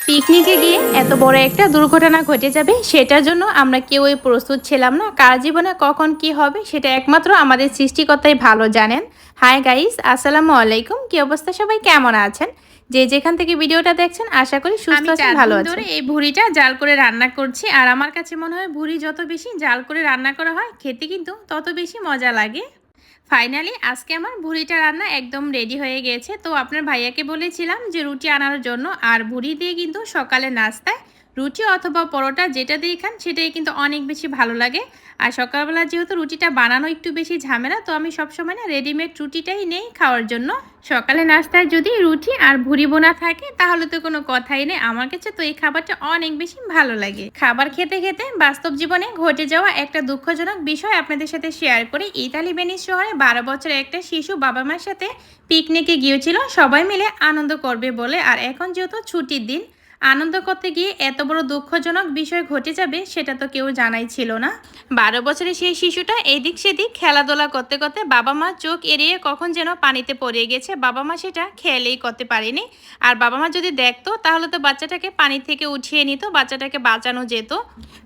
পিকনিকে গিয়ে এত বড় একটা দুর্ঘটনা ঘটে যাবে সেটার জন্য আমরা কেউই প্রস্তুত ছিলাম না। কার জীবনে কখন কি হবে সেটা একমাত্র আমাদের সৃষ্টিকর্তাই ভালো জানেন। হাই গাইস, আসসালামু আলাইকুম। কি অবস্থা, সবাই কেমন আছেন? যে যেখান থেকে ভিডিওটা দেখছেন আশা করি সুস্থ আছেন, ভালো আছেন। এই ভুড়িটা জাল করে রান্না করছি, আর আমার কাছে মনে হয় ভুড়ি যত বেশি জাল করে রান্না করা হয় খেতে কিন্তু তত বেশি মজা লাগে। ফাইনালি আজকে আমার ভুড়িটা রান্না একদম রেডি হয়ে গেছে। তো আপনার ভাইয়াকে বলেছিলাম যে রুটি আনার জন্য, আর ভুড়ি দিয়ে কিন্তু সকালে নাস্তায় রুটি অথবা পরোটা যেটা দিয়ে খান সেটাই কিন্তু অনেক বেশি ভালো লাগে। আর সকালবেলা যেহেতু রুটিটা বানানো একটু বেশি ঝামেলা, তো আমি সবসময় না রেডিমেড রুটিটাই নেই খাওয়ার জন্য। সকালে নাস্তায় যদি রুটি আর ভুড়ি বোনা থাকে তাহলে তো কোনো কথাই নেই, আমার কাছে তো এই খাবারটা অনেক বেশি ভালো লাগে। খাবার খেতে খেতে বাস্তব জীবনে ঘটে যাওয়া একটা দুঃখজনক বিষয় আপনাদের সাথে শেয়ার করি। ইতালি ভেনিস শহরে 12 বছরের একটা শিশু বাবা মার সাথে পিকনিকে গিয়েছিল সবাই মিলে আনন্দ করবে বলে। আর এখন যেহেতু ছুটির দিন, আনন্দ করতে গিয়ে এত বড় দুঃখজনক বিষয় ঘটে যাবে সেটা তো কেউ জানাই ছিল না। 12 বছরের সেই শিশুটা এদিক সেদিক খেলাধুলা করতে করতে বাবা মা চোখ এড়িয়ে কখন যেন পানিতে পড়ে গেছে। বাবা মা সেটা খেয়ালই করতে পারেনি। আর বাবা মা যদি দেখতো তাহলে তো বাচ্চাটাকে পানি থেকে উঠিয়ে নিত, বাচ্চাটাকে বাঁচানো যেত।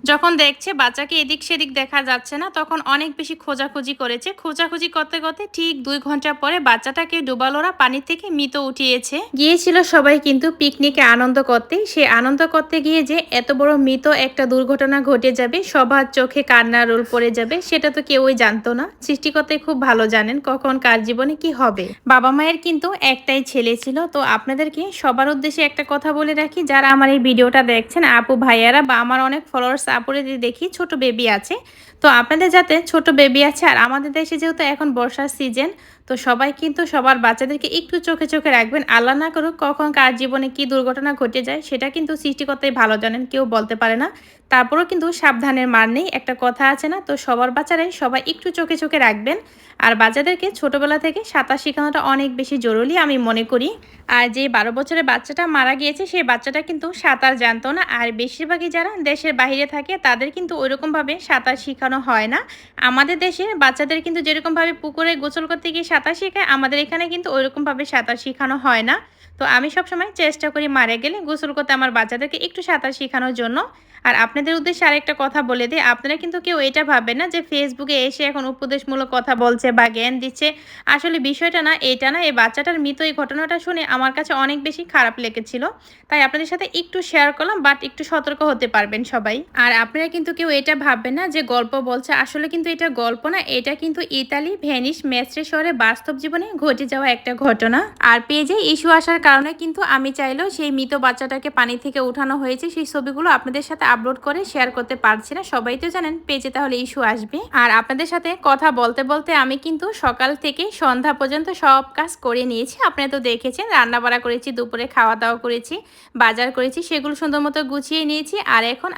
যখন দেখছে বাচ্চাকে এদিক সেদিক দেখা যাচ্ছে না, তখন অনেক বেশি খোঁজাখুঁজি করেছে। খোঁজাখুঁজি করতে করতে ঠিক 2 ঘন্টা পরে বাচ্চাটাকে ডুবালোরা পানি থেকে মৃত উঠিয়েছে। গিয়েছিল সবাই কিন্তু পিকনিকে আনন্দ করতে, সে আনন্দ করতে গিয়ে যে এত বড় মৃত একটা দুর্ঘটনা ঘটে যাবে, সবার চোখে কান্নার রোল পড়ে যাবে, সেটা তো কেউই জানতো না। সৃষ্টিকর্তাই খুব ভালো জানেন কখন কার জীবনে কি হবে। বাবা মায়ের কিন্তু একটাই ছেলে ছিল। তো আপনাদেরকে সবার উদ্দেশ্যে একটা কথা বলে রাখি, যারা আমার এই ভিডিওটা দেখছেন আপু ভাইয়ারা বা আমার অনেক ফলোয়ার্স আপুরে দেখি ছোট বেবি আছে, তো আপনাদের যাতে ছোট বেবি আছে, আর আমাদের দেশে যেহেতু এখন বর্ষার সিজন, তো সবাই কিন্তু সবার বাচ্চাদেরকে একটু চোখে চোখে রাখবেন। আল্লাহ না করুক কখন কার জীবনে কি দুর্ঘটনা ঘটে যায় সেটা কিন্তু সৃষ্টিকর্তাই ভালো জানেন, কেউ বলতে পারে না। তারপরেও কিন্তু সাবধানের মার নেই, একটা কথা আছে না, তো সবার বাচ্চারাই সবাই একটু চোখে চোখে রাখবেন। আর বাচ্চাদেরকে ছোটবেলা থেকে সাঁতার শেখানোটা অনেক বেশি জরুরি আমি মনে করি। আর যে 12 বছরের বাচ্চাটা মারা গিয়েছে সেই বাচ্চাটা কিন্তু সাঁতার জানতো না। আর বেশিরভাগই যারা দেশের বাইরে থাকে তাদের কিন্তু ওইরকমভাবে সাঁতার শেখানো হয় না। আমাদের দেশে বাচ্চাদের কিন্তু যেরকমভাবে পুকুরে গোসল করতে গিয়ে সাঁতার শেখায়, আমাদের এখানে কিন্তু ওইরকমভাবে সাঁতার শেখানো হয় না। তো আমি সবসময় চেষ্টা করি মারা গেলে গোসল করতে আমার বাচ্চাদেরকে একটু সাঁতার শেখানোর জন্য। আর আপনাদের উদ্দেশ্যে আরেকটা কথা বলে দিই, আপনারা কিন্তু কেউ এটা ভাববেন না যে ফেসবুকে এসে এখন উপদেশমূলক কথা বলছে বা জ্ঞান দিচ্ছে। আসলে বিষয়টা না এটা না, এই বাচ্চাটার মৃত এই ঘটনাটা শুনে আমার কাছে অনেক বেশি খারাপ লেগেছিল, তাই আপনাদের সাথে একটু শেয়ার করলাম। বাট একটু সতর্ক হতে পারবেন সবাই। আর আপনারা কিন্তু কেউ এটা ভাববেন না যে গল্প বলছে, আসলে কিন্তু এটা গল্প না, এটা কিন্তু ইতালি ভেনিস মেস্ত্রে শহরে বাস্তব জীবনে ঘটে যাওয়া একটা ঘটনা। আর পেজে ইস্যু আসার কারণে কিন্তু আমি চাইলেও সেই মৃত বাচ্চাটাকে পানি থেকে উঠানো হয়েছে সেই ছবিগুলো আপনাদের সাথে আপলোড করে শেয়ার করতে পারছি না। সবাই তো জানেন পেজে তাহলে ইস্যু আসবে। আর আপনাদের সাথে কথা বলতে বলতে আমি কিন্তু সকাল থেকে সন্ধ্যা পর্যন্ত সব কাজ করে নিয়েছি। আপনারা তো দেখেছেন, রান্না বাড়া করেছি, দুপুরে খাওয়া দাওয়া করেছি, বাজার করেছি, সেগুলো সুন্দর মতো গুছিয়ে নিয়েছি। আর এখন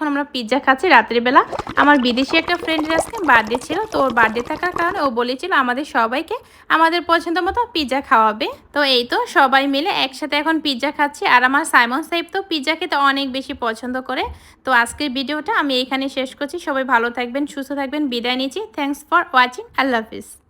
আমরা পিৎজা খাচ্ছি রাত্রিবেলা। আমার বিদেশি একটা ফ্রেন্ডের আজকে বার্থডে ছিল, তো ওর বার্থডে থাকার কারণে ও বলেছিল আমাদের সবাইকে আমাদের পছন্দ মতো পিৎজা খাওয়াবে। তো এই তো সবাই মিলে একসাথে এখন পিৎজা খাচ্ছি। আর আমার সাইমন সাহেব তো পিৎজা খেতে অনেক বেশি পছন্দ করে। তো আজকের ভিডিওটা আমি এইখানে শেষ করছি। সবাই ভালো থাকবেন, সুস্থ থাকবেন, বিদায় নিচ্ছি। Thanks for watching. Allah Hafiz.